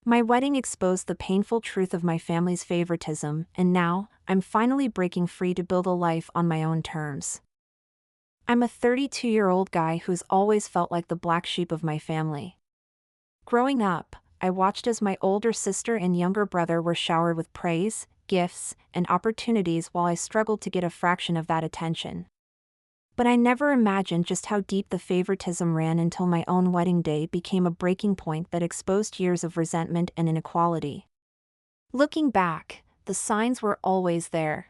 My wedding exposed the painful truth of my family's favoritism, and now, I'm finally breaking free to build a life on my own terms. I'm a 32-year-old guy who's always felt like the black sheep of my family. Growing up, I watched as my older sister and younger brother were showered with praise, gifts, and opportunities while I struggled to get a fraction of that attention. But I never imagined just how deep the favoritism ran until my own wedding day became a breaking point that exposed years of resentment and inequality. Looking back, the signs were always there.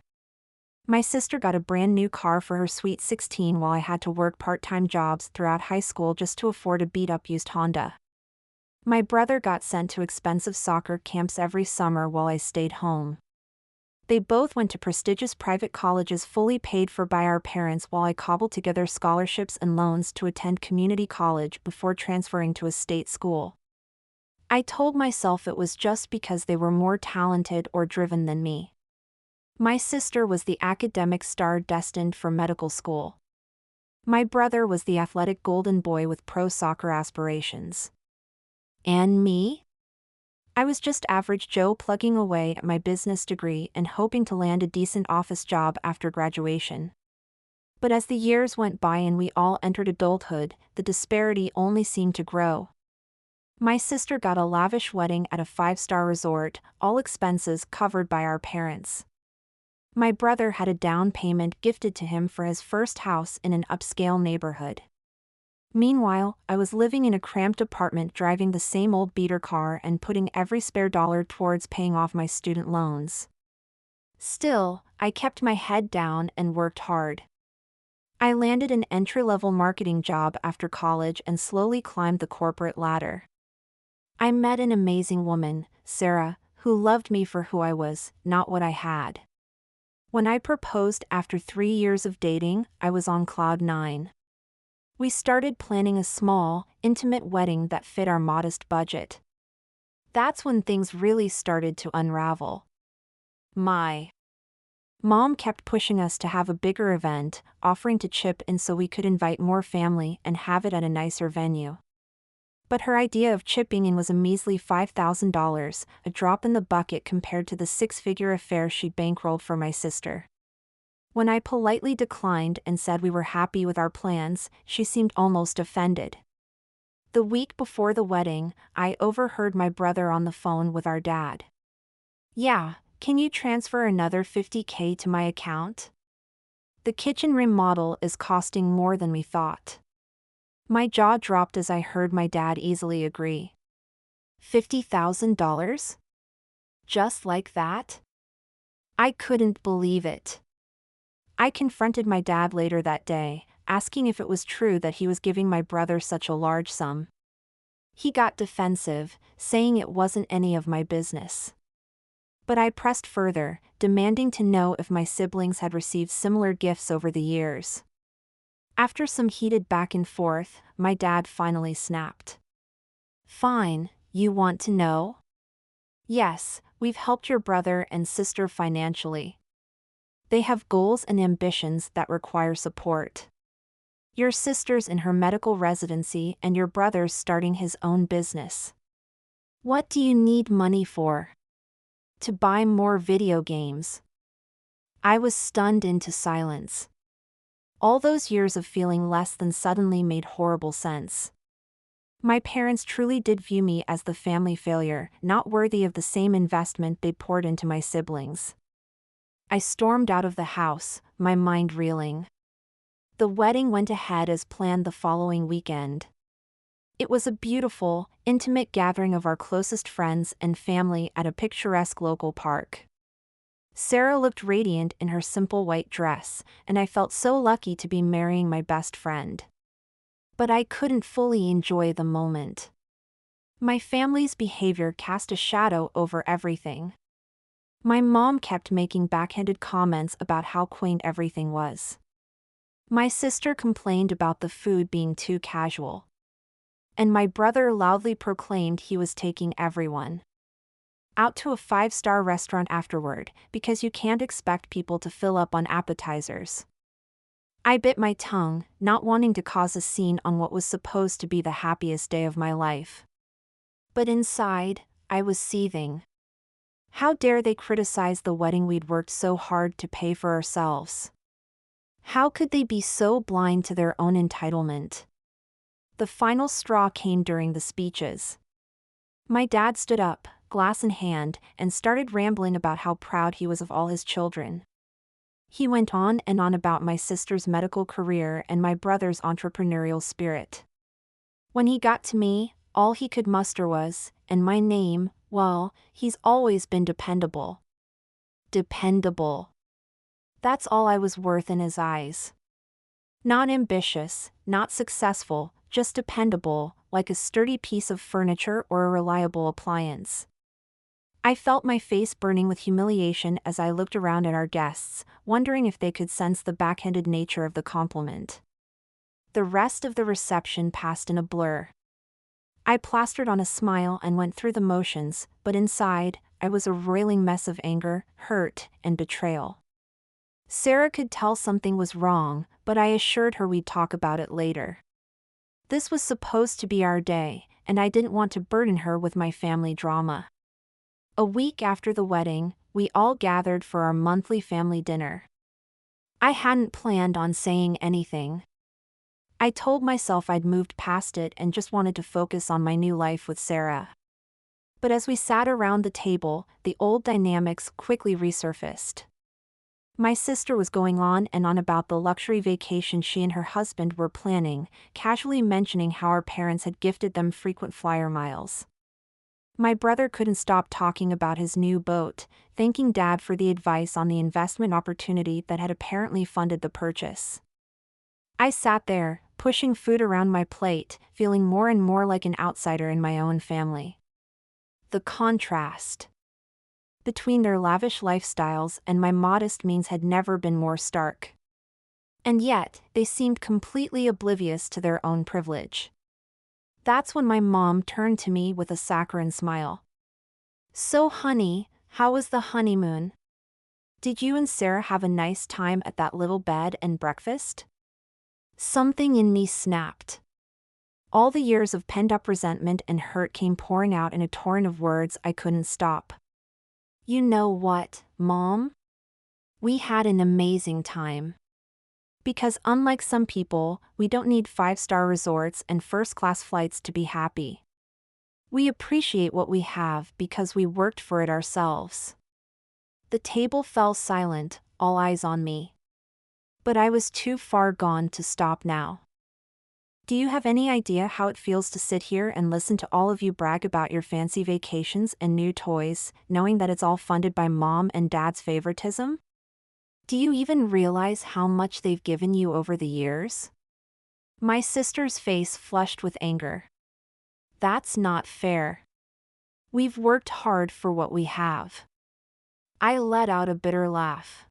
My sister got a brand new car for her sweet 16 while I had to work part-time jobs throughout high school just to afford a beat-up used Honda. My brother got sent to expensive soccer camps every summer while I stayed home. They both went to prestigious private colleges fully paid for by our parents while I cobbled together scholarships and loans to attend community college before transferring to a state school. I told myself it was just because they were more talented or driven than me. My sister was the academic star destined for medical school. My brother was the athletic golden boy with pro soccer aspirations. And me? I was just average Joe plugging away at my business degree and hoping to land a decent office job after graduation. But as the years went by and we all entered adulthood, the disparity only seemed to grow. My sister got a lavish wedding at a 5-star resort, all expenses covered by our parents. My brother had a down payment gifted to him for his first house in an upscale neighborhood. Meanwhile, I was living in a cramped apartment driving the same old beater car and putting every spare dollar towards paying off my student loans. Still, I kept my head down and worked hard. I landed an entry-level marketing job after college and slowly climbed the corporate ladder. I met an amazing woman, Sarah, who loved me for who I was, not what I had. When I proposed after 3 years of dating, I was on cloud 9. We started planning a small, intimate wedding that fit our modest budget. That's when things really started to unravel. My mom kept pushing us to have a bigger event, offering to chip in so we could invite more family and have it at a nicer venue. But her idea of chipping in was a measly $5,000, a drop in the bucket compared to the 6-figure affair she'd bankrolled for my sister. When I politely declined and said we were happy with our plans, she seemed almost offended. The week before the wedding, I overheard my brother on the phone with our dad. "Yeah, can you transfer another $50K to my account? The kitchen remodel is costing more than we thought." My jaw dropped as I heard my dad easily agree. $50,000? Just like that? I couldn't believe it. I confronted my dad later that day, asking if it was true that he was giving my brother such a large sum. He got defensive, saying it wasn't any of my business. But I pressed further, demanding to know if my siblings had received similar gifts over the years. After some heated back and forth, my dad finally snapped. "Fine, you want to know? Yes, we've helped your brother and sister financially. They have goals and ambitions that require support. Your sister's in her medical residency and your brother's starting his own business. What do you need money for? To buy more video games?" I was stunned into silence. All those years of feeling less than suddenly made horrible sense. My parents truly did view me as the family failure, not worthy of the same investment they poured into my siblings. I stormed out of the house, my mind reeling. The wedding went ahead as planned the following weekend. It was a beautiful, intimate gathering of our closest friends and family at a picturesque local park. Sarah looked radiant in her simple white dress, and I felt so lucky to be marrying my best friend. But I couldn't fully enjoy the moment. My family's behavior cast a shadow over everything. My mom kept making backhanded comments about how quaint everything was. My sister complained about the food being too casual. And my brother loudly proclaimed he was taking everyone out to a 5-star restaurant afterward, because you can't expect people to fill up on appetizers. I bit my tongue, not wanting to cause a scene on what was supposed to be the happiest day of my life. But inside, I was seething. How dare they criticize the wedding we'd worked so hard to pay for ourselves? How could they be so blind to their own entitlement? The final straw came during the speeches. My dad stood up, glass in hand, and started rambling about how proud he was of all his children. He went on and on about my sister's medical career and my brother's entrepreneurial spirit. When he got to me, all he could muster was, and my name, well, he's always been dependable. Dependable. That's all I was worth in his eyes. Not ambitious, not successful, just dependable, like a sturdy piece of furniture or a reliable appliance. I felt my face burning with humiliation as I looked around at our guests, wondering if they could sense the backhanded nature of the compliment. The rest of the reception passed in a blur. I plastered on a smile and went through the motions, but inside, I was a roiling mess of anger, hurt, and betrayal. Sarah could tell something was wrong, but I assured her we'd talk about it later. This was supposed to be our day, and I didn't want to burden her with my family drama. A week after the wedding, we all gathered for our monthly family dinner. I hadn't planned on saying anything. I told myself I'd moved past it and just wanted to focus on my new life with Sarah. But as we sat around the table, the old dynamics quickly resurfaced. My sister was going on and on about the luxury vacation she and her husband were planning, casually mentioning how our parents had gifted them frequent flyer miles. My brother couldn't stop talking about his new boat, thanking Dad for the advice on the investment opportunity that had apparently funded the purchase. I sat there, pushing food around my plate, feeling more and more like an outsider in my own family. The contrast between their lavish lifestyles and my modest means had never been more stark. And yet, they seemed completely oblivious to their own privilege. That's when my mom turned to me with a saccharine smile. "So honey, how was the honeymoon? Did you and Sarah have a nice time at that little bed and breakfast?" Something in me snapped. All the years of pent-up resentment and hurt came pouring out in a torrent of words I couldn't stop. "You know what, Mom? We had an amazing time. Because unlike some people, we don't need 5-star resorts and first-class flights to be happy. We appreciate what we have because we worked for it ourselves." The table fell silent, all eyes on me. But I was too far gone to stop now. Do you have any idea how it feels to sit here and listen to all of you brag about your fancy vacations and new toys, knowing that it's all funded by Mom and Dad's favoritism? Do you even realize how much they've given you over the years? My sister's face flushed with anger. "That's not fair. We've worked hard for what we have." I let out a bitter laugh.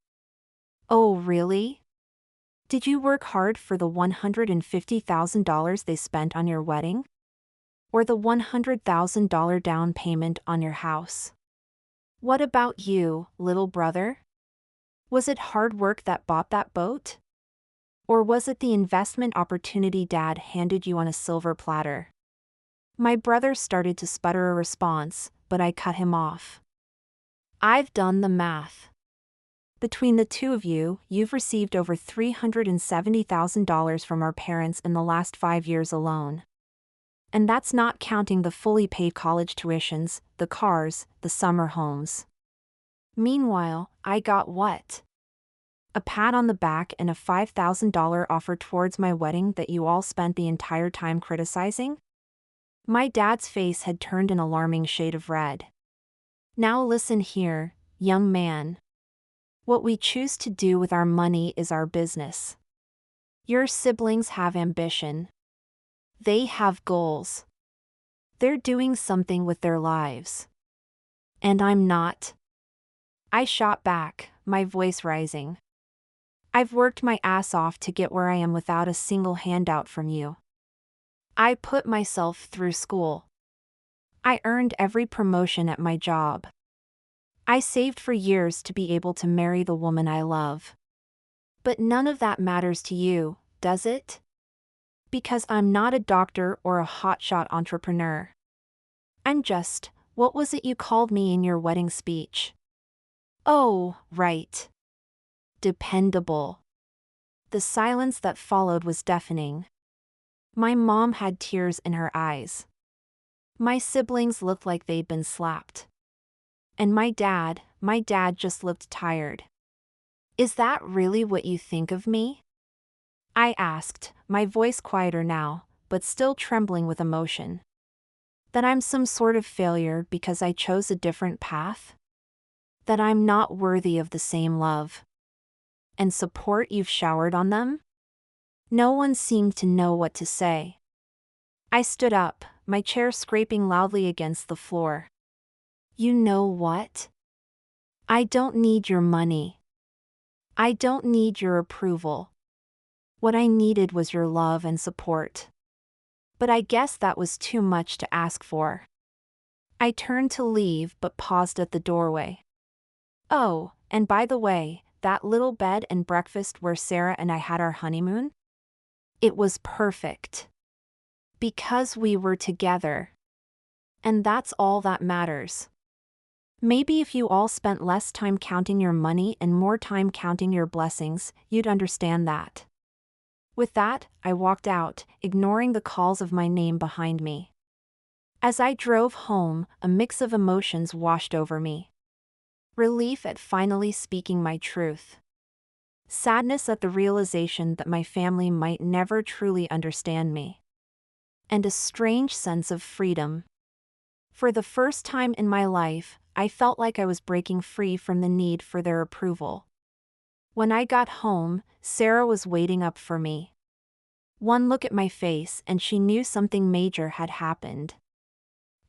"Oh, really? Did you work hard for the $150,000 they spent on your wedding? Or the $100,000 down payment on your house? What about you, little brother? Was it hard work that bought that boat? Or was it the investment opportunity Dad handed you on a silver platter?" My brother started to sputter a response, but I cut him off. "I've done the math. Between the two of you, you've received over $370,000 from our parents in the last 5 years alone. And that's not counting the fully paid college tuitions, the cars, the summer homes. Meanwhile, I got what? A pat on the back and a $5,000 offer towards my wedding that you all spent the entire time criticizing?" My dad's face had turned an alarming shade of red. "Now listen here, young man. What we choose to do with our money is our business. Your siblings have ambition. They have goals. They're doing something with their lives. And I'm not." I shot back, my voice rising. "I've worked my ass off to get where I am without a single handout from you. I put myself through school. I earned every promotion at my job. I saved for years to be able to marry the woman I love. But none of that matters to you, does it? Because I'm not a doctor or a hotshot entrepreneur. I'm just, What was it you called me in your wedding speech? Oh, right. Dependable. The silence that followed was deafening. My mom had tears in her eyes. My siblings looked like they'd been slapped. And my dad just looked tired. Is that really what you think of me? I asked, my voice quieter now, but still trembling with emotion. That I'm some sort of failure because I chose a different path? That I'm not worthy of the same love and support you've showered on them? No one seemed to know what to say. I stood up, my chair scraping loudly against the floor. You know what? I don't need your money. I don't need your approval. What I needed was your love and support. But I guess that was too much to ask for. I turned to leave but paused at the doorway. Oh, and by the way, that little bed and breakfast where Sarah and I had our honeymoon? It was perfect. Because we were together. And that's all that matters. Maybe if you all spent less time counting your money and more time counting your blessings, you'd understand that. With that, I walked out, ignoring the calls of my name behind me. As I drove home, a mix of emotions washed over me. Relief at finally speaking my truth. Sadness at the realization that my family might never truly understand me. And a strange sense of freedom. For the first time in my life, I felt like I was breaking free from the need for their approval. When I got home, Sarah was waiting up for me. One look at my face and she knew something major had happened.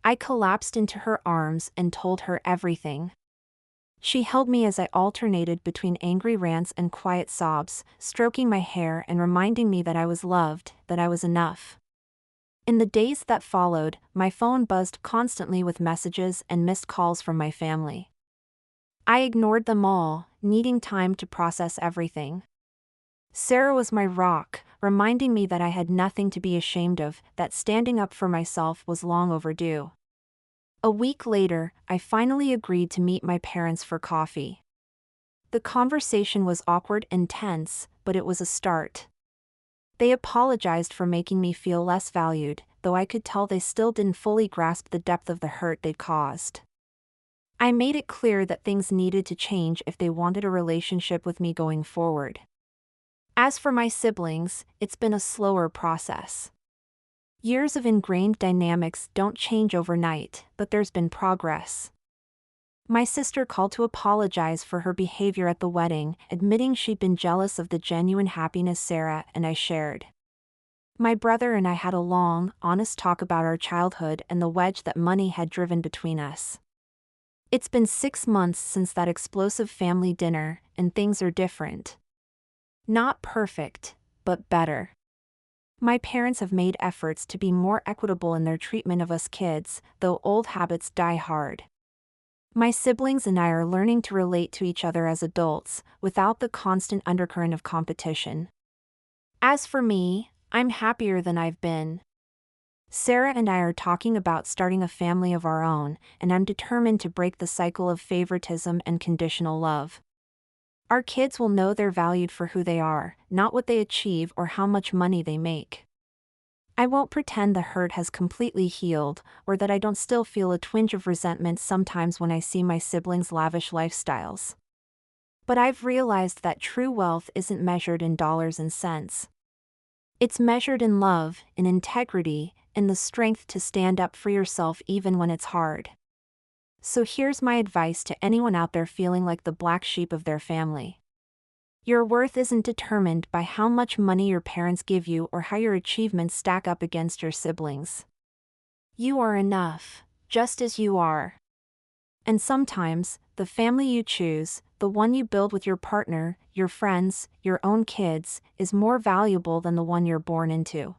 I collapsed into her arms and told her everything. She held me as I alternated between angry rants and quiet sobs, stroking my hair and reminding me that I was loved, that I was enough. In the days that followed, my phone buzzed constantly with messages and missed calls from my family. I ignored them all, needing time to process everything. Sarah was my rock, reminding me that I had nothing to be ashamed of, that standing up for myself was long overdue. A week later, I finally agreed to meet my parents for coffee. The conversation was awkward and tense, but it was a start. They apologized for making me feel less valued, though I could tell they still didn't fully grasp the depth of the hurt they'd caused. I made it clear that things needed to change if they wanted a relationship with me going forward. As for my siblings, it's been a slower process. Years of ingrained dynamics don't change overnight, but there's been progress. My sister called to apologize for her behavior at the wedding, admitting she'd been jealous of the genuine happiness Sarah and I shared. My brother and I had a long, honest talk about our childhood and the wedge that money had driven between us. It's been 6 months since that explosive family dinner, and things are different. Not perfect, but better. My parents have made efforts to be more equitable in their treatment of us kids, though old habits die hard. My siblings and I are learning to relate to each other as adults, without the constant undercurrent of competition. As for me, I'm happier than I've been. Sarah and I are talking about starting a family of our own, and I'm determined to break the cycle of favoritism and conditional love. Our kids will know they're valued for who they are, not what they achieve or how much money they make. I won't pretend the hurt has completely healed, or that I don't still feel a twinge of resentment sometimes when I see my siblings' lavish lifestyles. But I've realized that true wealth isn't measured in dollars and cents. It's measured in love, in integrity, in the strength to stand up for yourself even when it's hard. So here's my advice to anyone out there feeling like the black sheep of their family. Your worth isn't determined by how much money your parents give you or how your achievements stack up against your siblings. You are enough, just as you are. And sometimes, the family you choose, the one you build with your partner, your friends, your own kids, is more valuable than the one you're born into.